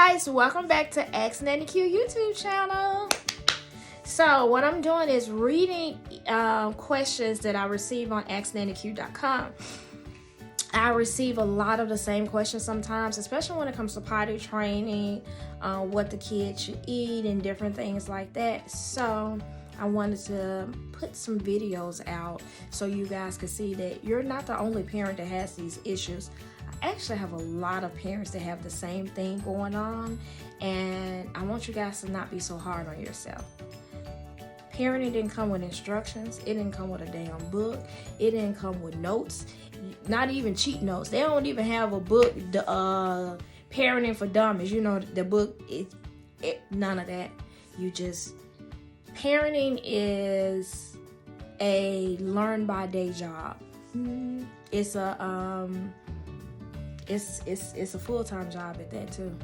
guys, welcome back to Ask Nanny Q YouTube channel. So what I'm doing is reading questions that I receive on AskNannyQ.com. I receive a lot of the same questions sometimes, especially when it comes to potty training, what the kids should eat and different things like that. So I wanted to put some videos out so you guys can see that you're not the only parent that has these issues. I actually have a lot of parents that have the same thing going on, and I want you guys to not be so hard on yourself. Parenting didn't come with instructions. It didn't come with a damn book. It didn't come with notes, not even cheat notes. They don't even have a book, the Parenting for Dummies. You know, the book, none of that. Parenting is a learn by day job. It's a it's a full-time job at that too.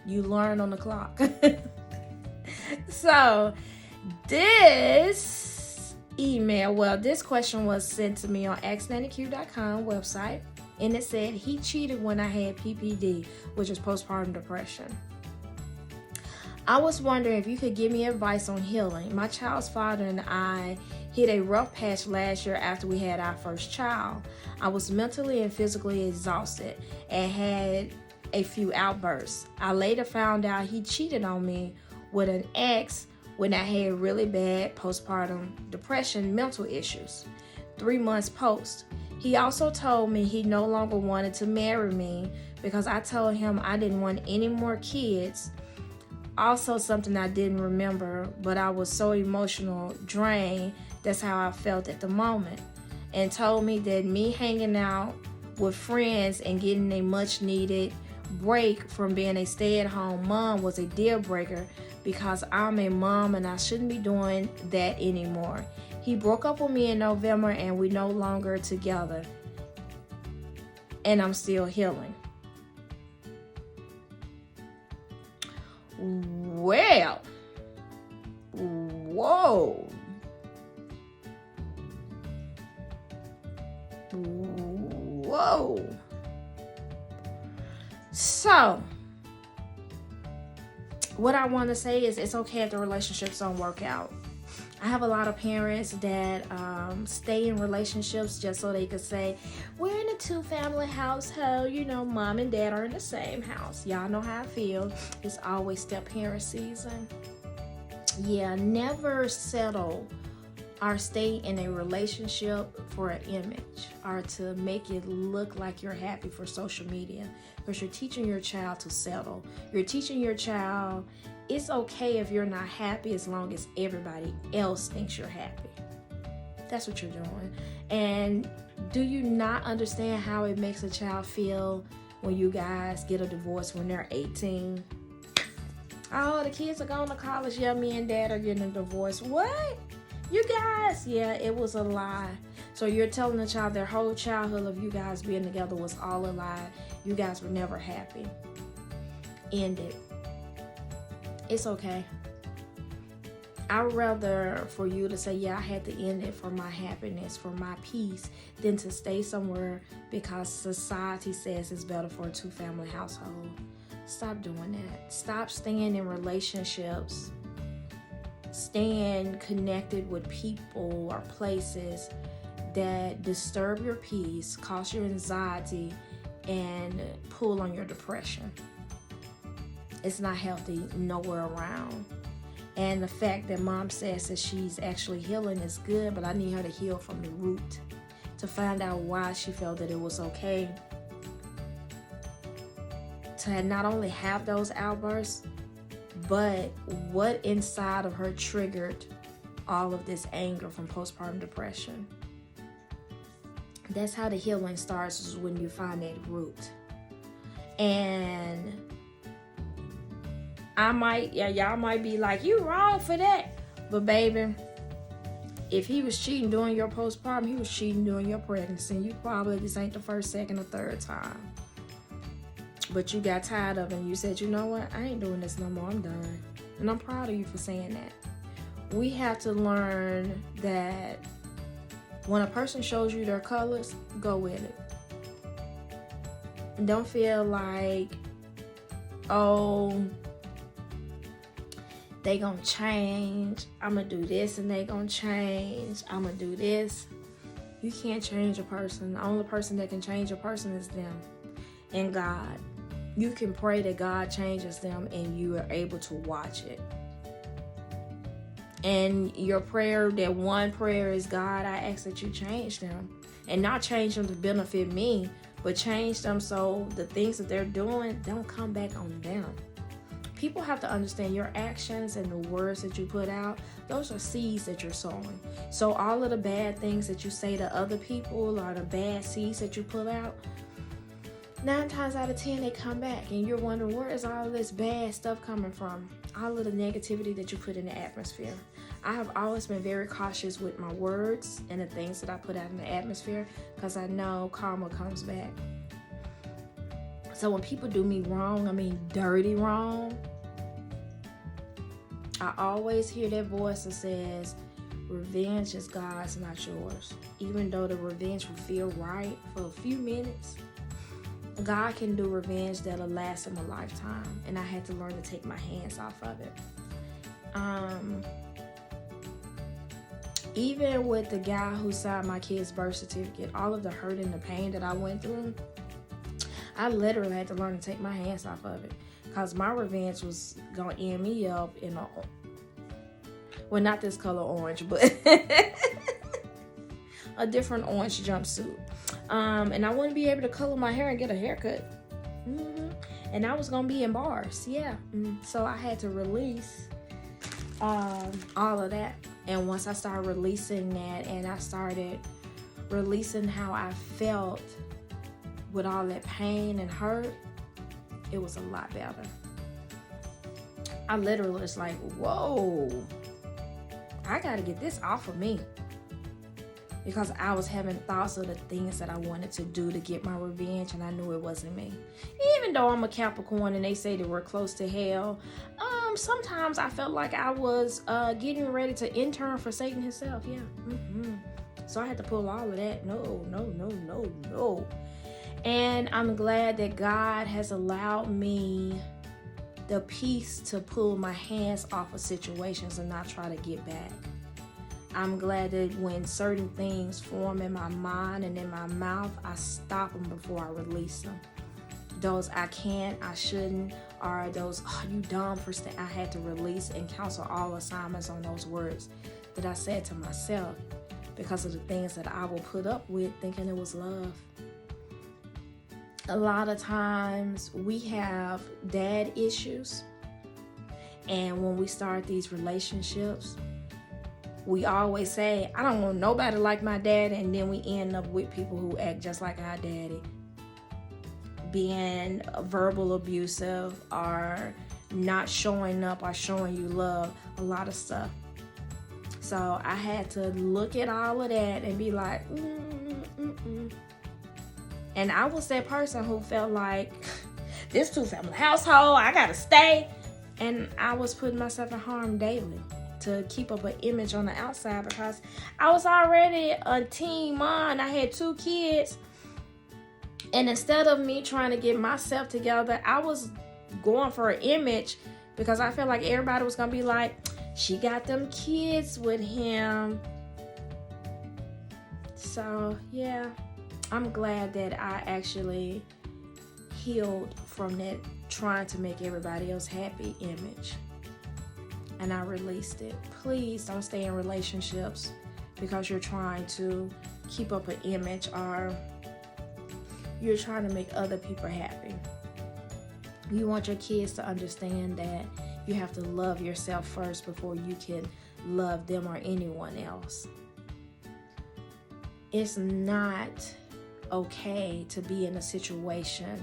You learn on the clock. So this question was sent to me on AskNannyQ.com website, and it said he cheated when I had PPD, which is postpartum depression. I was wondering if you could give me advice on healing. My child's father and I hit a rough patch last year after we had our first child. I was mentally and physically exhausted and had a few outbursts. I later found out he cheated on me with an ex when I had really bad postpartum depression mental issues. 3 months post. He also told me he no longer wanted to marry me because I told him I didn't want any more kids. Also something I didn't remember, but I was so emotional drained. That's how I felt at the moment. And told me that me hanging out with friends and getting a much needed break from being a stay-at-home mom was a deal breaker because I'm a mom and I shouldn't be doing that anymore. He broke up with me in November and we're no longer together. And I'm still healing. Well, whoa. So, what I want to say is it's okay if the relationships don't work out. I have a lot of parents that stay in relationships just so they could say, we're in a 2-family household, you know, mom and dad are in the same house. Y'all know how I feel. It's always step-parent season. Yeah, never settle or stay in a relationship for an image or to make it look like you're happy for social media, because you're teaching your child to settle. You're teaching your child it's okay if you're not happy as long as everybody else thinks you're happy. That's what you're doing. And do you not understand how it makes a child feel when you guys get a divorce when they're 18? Oh, the kids are going to college. Yeah, me and dad are getting a divorce. What? You guys? Yeah, it was a lie. So you're telling the child their whole childhood of you guys being together was all a lie. You guys were never happy. End it. It's okay. I'd rather for you to say, yeah, I had to end it for my happiness, for my peace, than to stay somewhere because society says it's better for a 2-family household. Stop doing that. Stop staying in relationships, staying connected with people or places that disturb your peace, cause you anxiety, and pull on your depression. It's not healthy nowhere around. And the fact that mom says that she's actually healing is good, but I need her to heal from the root to find out why she felt that it was okay to not only have those outbursts, but what inside of her triggered all of this anger from postpartum depression. That's how the healing starts, is when you find that root. And y'all might be like, you wrong for that. But baby, if he was cheating during your postpartum, he was cheating during your pregnancy. You probably, this ain't the first, second, or third time. But you got tired of it and you said, you know what? I ain't doing this no more. I'm done. And I'm proud of you for saying that. We have to learn that when a person shows you their colors, go with it. And don't feel like oh, they gonna change. I'm gonna do this and they gonna change. I'm gonna do this. You can't change a person. The only person that can change a person is them and God. You can pray that God changes them and you are able to watch it. And your prayer, that one prayer is, God, I ask that you change them. And not change them to benefit me, but change them so the things that they're doing don't come back on them. People have to understand your actions and the words that you put out, those are seeds that you're sowing. So all of the bad things that you say to other people or the bad seeds that you put out, 9 times out of 10 they come back and you're wondering, where is all of this bad stuff coming from? All of the negativity that you put in the atmosphere. I have always been very cautious with my words and the things that I put out in the atmosphere because I know karma comes back. So when people do me wrong, I mean dirty wrong, I always hear that voice that says, revenge is God's, not yours. Even though the revenge will feel right for a few minutes, God can do revenge that'll last him a lifetime. And I had to learn to take my hands off of it. Even with the guy who signed my kid's birth certificate, all of the hurt and the pain that I went through, I literally had to learn to take my hands off of it. Because my revenge was going to end me up in a, well, not this color orange, but a different orange jumpsuit. And I wouldn't be able to color my hair and get a haircut. And I was going to be in bars. Yeah. So I had to release all of that. And once I started releasing that and I started releasing how I felt with all that pain and hurt, it was a lot better. I literally was like, whoa, I got to get this off of me. Because I was having thoughts of the things that I wanted to do to get my revenge, and I knew it wasn't me. Even though I'm a Capricorn and they say that we're close to hell, sometimes I felt like I was getting ready to intern for Satan himself. Yeah. So I had to pull all of that. No. And I'm glad that God has allowed me the peace to pull my hands off of situations and not try to get back. I'm glad that when certain things form in my mind and in my mouth, I stop them before I release them. Those I can't, I shouldn't, or those, oh, you dumb for I had to release and cancel all assignments on those words that I said to myself because of the things that I will put up with thinking it was love. A lot of times we have dad issues, and when we start these relationships, we always say, I don't want nobody like my daddy, and then we end up with people who act just like our daddy, being verbal abusive or not showing up or showing you love, a lot of stuff. So I had to look at all of that and be like, And I was that person who felt like, this two-family household, I gotta stay. And I was putting myself in harm daily to keep up an image on the outside because I was already a teen mom. I had 2 kids. And instead of me trying to get myself together, I was going for an image because I felt like everybody was going to be like, she got them kids with him. So, yeah, I'm glad that I actually healed from that trying to make everybody else happy image. And I released it. Please don't stay in relationships because you're trying to keep up an image or you're trying to make other people happy. You want your kids to understand that you have to love yourself first before you can love them or anyone else. It's not okay to be in a situation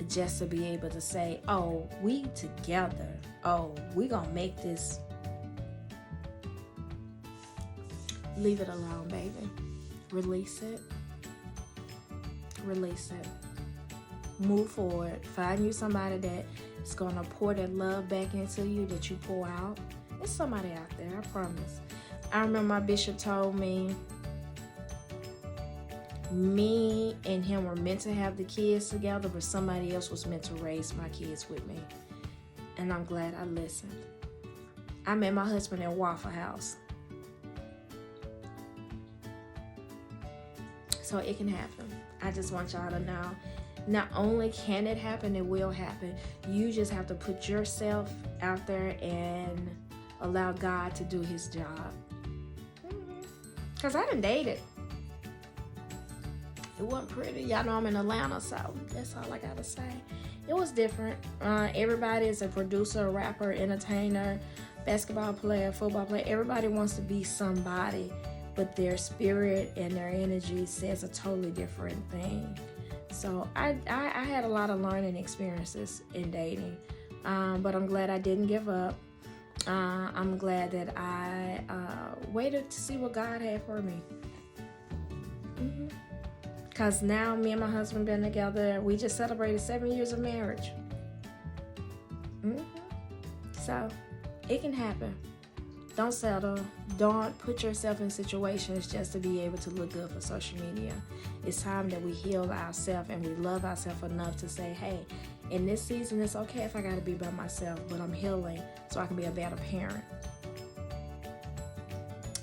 just to be able to say, oh, we together. Oh, we gonna make this. Leave it alone, baby. Release it. Release it. Move forward. Find you somebody that is gonna pour that love back into you that you pour out. There's somebody out there, I promise. I remember my bishop told me, me and him were meant to have the kids together, but somebody else was meant to raise my kids with me. And I'm glad I listened. I met my husband at Waffle House. So it can happen. I just want y'all to know, not only can it happen, it will happen. You just have to put yourself out there and allow God to do his job. Because I done dated. It wasn't pretty. Y'all know I'm in Atlanta, so that's all I gotta say. It was different. Everybody is a producer, a rapper, entertainer, basketball player, football player. Everybody wants to be somebody, but their spirit and their energy says a totally different thing. So I had a lot of learning experiences in dating, but I'm glad I didn't give up. I'm glad that I waited to see what God had for me. Because now me and my husband been together. We just celebrated 7 years of marriage. So it can happen. Don't settle. Don't put yourself in situations just to be able to look good for social media. It's time that we heal ourselves and we love ourselves enough to say, hey, in this season, it's okay if I got to be by myself, but I'm healing so I can be a better parent.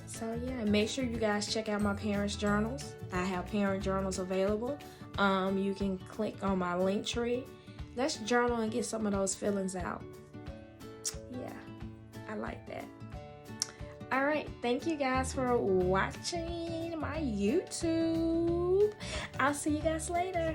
So yeah, make sure you guys check out my parents' journals. I have parent journals available. You can click on my link tree. Let's journal and get some of those feelings out. Yeah, I like that. All right, thank you guys for watching my YouTube. I'll see you guys later.